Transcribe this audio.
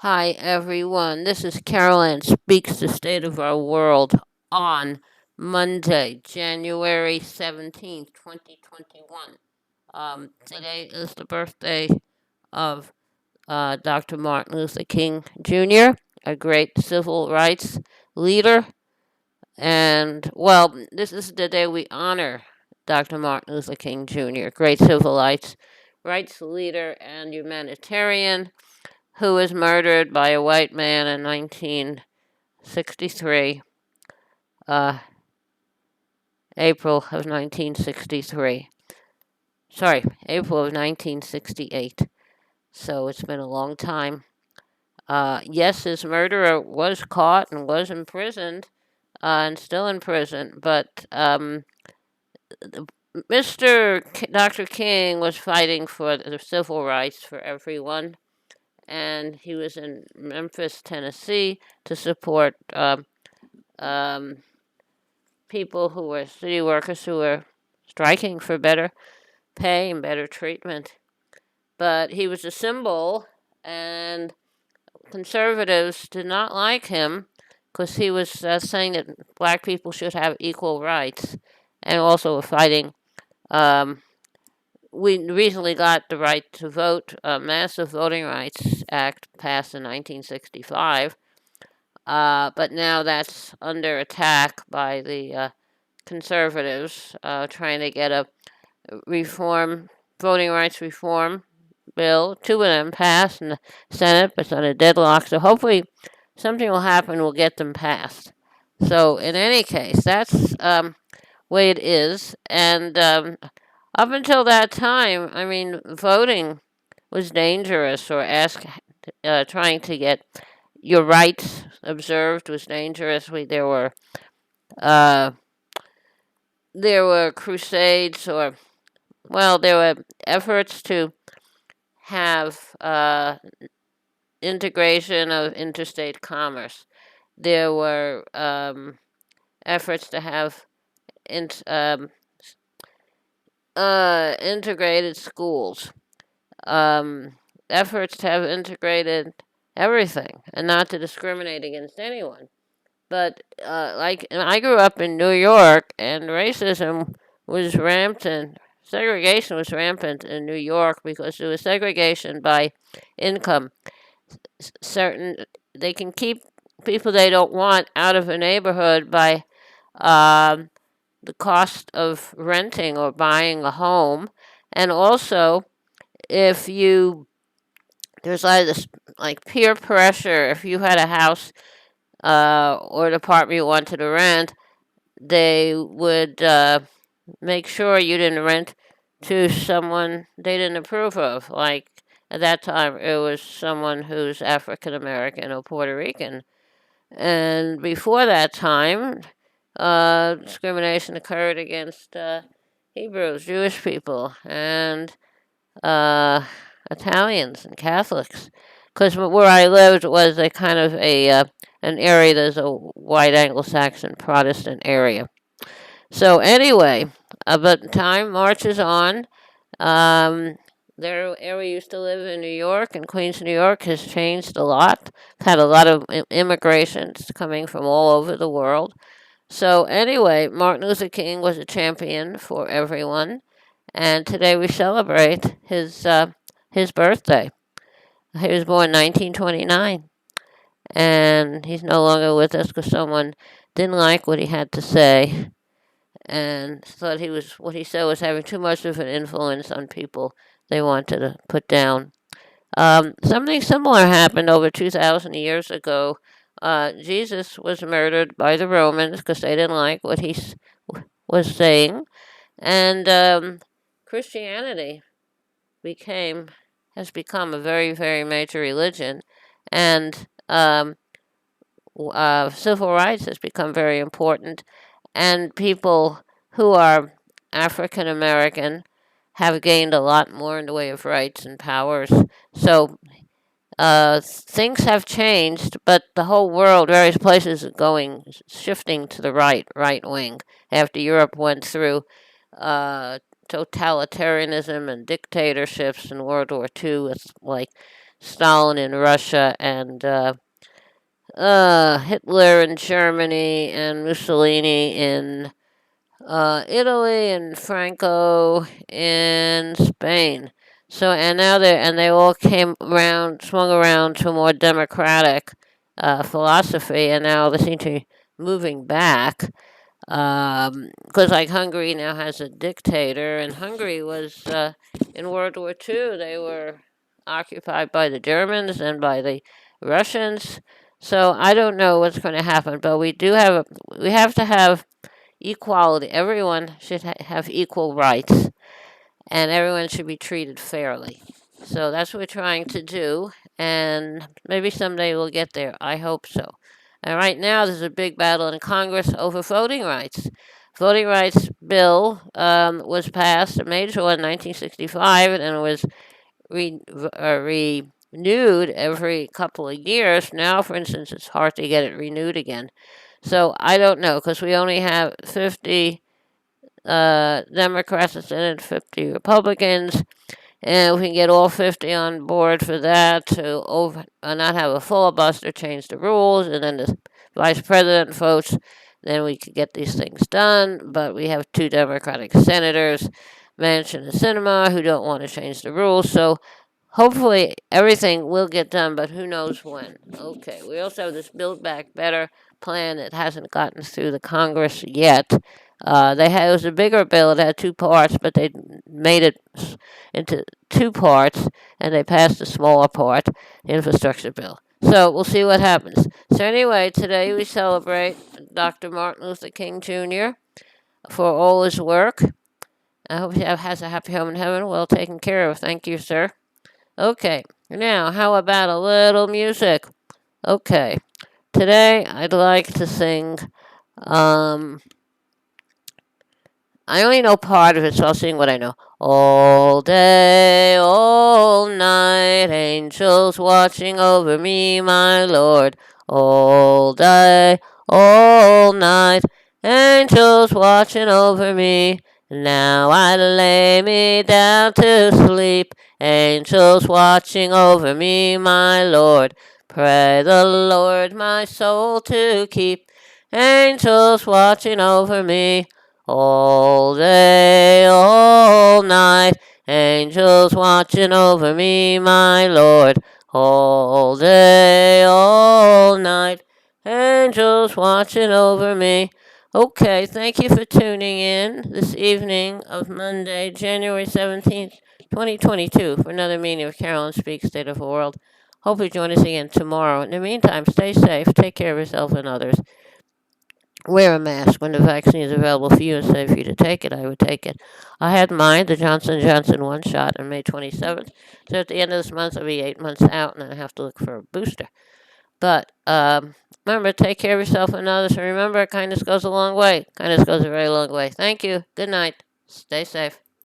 Hi, everyone. This is Carolyn Speaks the State of Our World on Monday, January 17th, 2021. Today is the birthday of Dr. Martin Luther King Jr., a great civil rights leader. And, well, this is the day we honor Dr. Martin Luther King Jr., great civil rights leader and humanitarian who was murdered by a white man in 1963, uh, April of 1963. Sorry, April of 1968. So it's been a long time. Yes, his murderer was caught and was imprisoned, and still in prison, but Mr. Dr. King was fighting for the civil rights for everyone, and he was in Memphis, Tennessee, to support um, people who were city workers who were striking for better pay and better treatment. But he was a symbol, and conservatives did not like him because he was saying that black people should have equal rights, and also fighting. Um, we recently got the right to vote, Massive Voting Rights Act passed in 1965, but now that's under attack by the conservatives trying to get a reform, voting rights reform bill. Two of them passed in the Senate, but it's on a deadlock. So hopefully something will happen. We'll get them passed. So in any case, that's way it is. And up until that time, I mean, voting was dangerous, or trying to get your rights observed was dangerous. Uh, there were crusades, or well, there were efforts to have integration of interstate commerce. There were efforts to have in, integrated schools, um, efforts to have integrated everything and not to discriminate against anyone. But like, and I grew up in New York, and racism was rampant. Segregation was rampant in New York because there was segregation by income. Certain They can keep people they don't want out of a neighborhood by um, the cost of renting or buying a home, and also if you there's like this like peer pressure. If you had a house or an apartment you wanted to rent, they would make sure you didn't rent to someone they didn't approve of. Like at that time, it was someone who's African American or Puerto Rican. And before that time, discrimination occurred against Hebrews, Jewish people, and uh, Italians and Catholics. Because where I lived was a kind of an area that's a white Anglo-Saxon Protestant area. So anyway, but time marches on. Um, the area used to live in New York, and Queens, New York, has changed a lot. Had a lot of immigrations coming from all over the world. So anyway, Martin Luther King was a champion for everyone, and today we celebrate his birthday. He was born 1929, and he's no longer with us because someone didn't like what he had to say and thought what he said was having too much of an influence on people they wanted to put down. Something similar happened over 2,000 years ago. Jesus was murdered by the Romans because they didn't like what was saying, and Christianity became has become a very, very major religion, and civil rights has become very important, and people who are African American have gained a lot more in the way of rights and powers. So things have changed, but the whole world, various places, are shifting to the right wing. After Europe went through uh, totalitarianism and dictatorships in World War II, it's like Stalin in Russia and Hitler in Germany and Mussolini in Italy and Franco in Spain. So and now they all came around, swung around to a more democratic philosophy, and now they seem to be moving back. Because like Hungary now has a dictator, and Hungary was in World War II. They were occupied by the Germans and by the Russians. So I don't know what's going to happen, but we have to have equality. Everyone should have equal rights, and everyone should be treated fairly. So that's what we're trying to do, and maybe someday we'll get there. I hope so. And right now, there's a big battle in Congress over voting rights. Voting rights bill was passed, a major one, in 1965, and it was renewed every couple of years. Now, for instance, it's hard to get it renewed again. So I don't know because we only have 50 Democrats in the Senate, 50 Republicans, and if we can get all 50 on board for that to not have a filibuster, change the rules, and then the vice president votes, then we could get these things done. But we have two Democratic senators, Manchin and Sinema, who don't want to change the rules. So hopefully everything will get done, but who knows when. Okay, we also have this Build Back Better plan that hasn't gotten through the Congress yet. It was a bigger bill. It had two parts, but they made it into two parts, and they passed the smaller part, the infrastructure bill. So we'll see what happens. So anyway, today we celebrate Dr. Martin Luther King Jr. for all his work. I hope he has a happy home in heaven, well taken care of. Thank you, sir. Okay, now how about a little music? Okay, today I'd like to sing. I only know part of it, so I'll sing what I know. All day, all night, angels watching over me, my Lord. All day, all night, angels watching over me. Now I lay me down to sleep, angels watching over me, my Lord. Pray the Lord my soul to keep, angels watching over me. All day, all night, angels watching over me, my Lord. All day, all night, angels watching over me. Okay, thank you for tuning in this evening of Monday, January 17th, 2022, for another meeting of Carolyn Speaks State of the World. Hope you join us again tomorrow. In the meantime, stay safe, take care of yourself and others. Wear a mask when the vaccine is available for you and safe for you to take it. I would take it. I had mine, the Johnson & Johnson one shot on May 27th. So at the end of this month, I'll be 8 months out, and I have to look for a booster. But remember, take care of yourself and others. And remember, kindness goes a long way. Kindness goes a very long way. Thank you. Good night. Stay safe.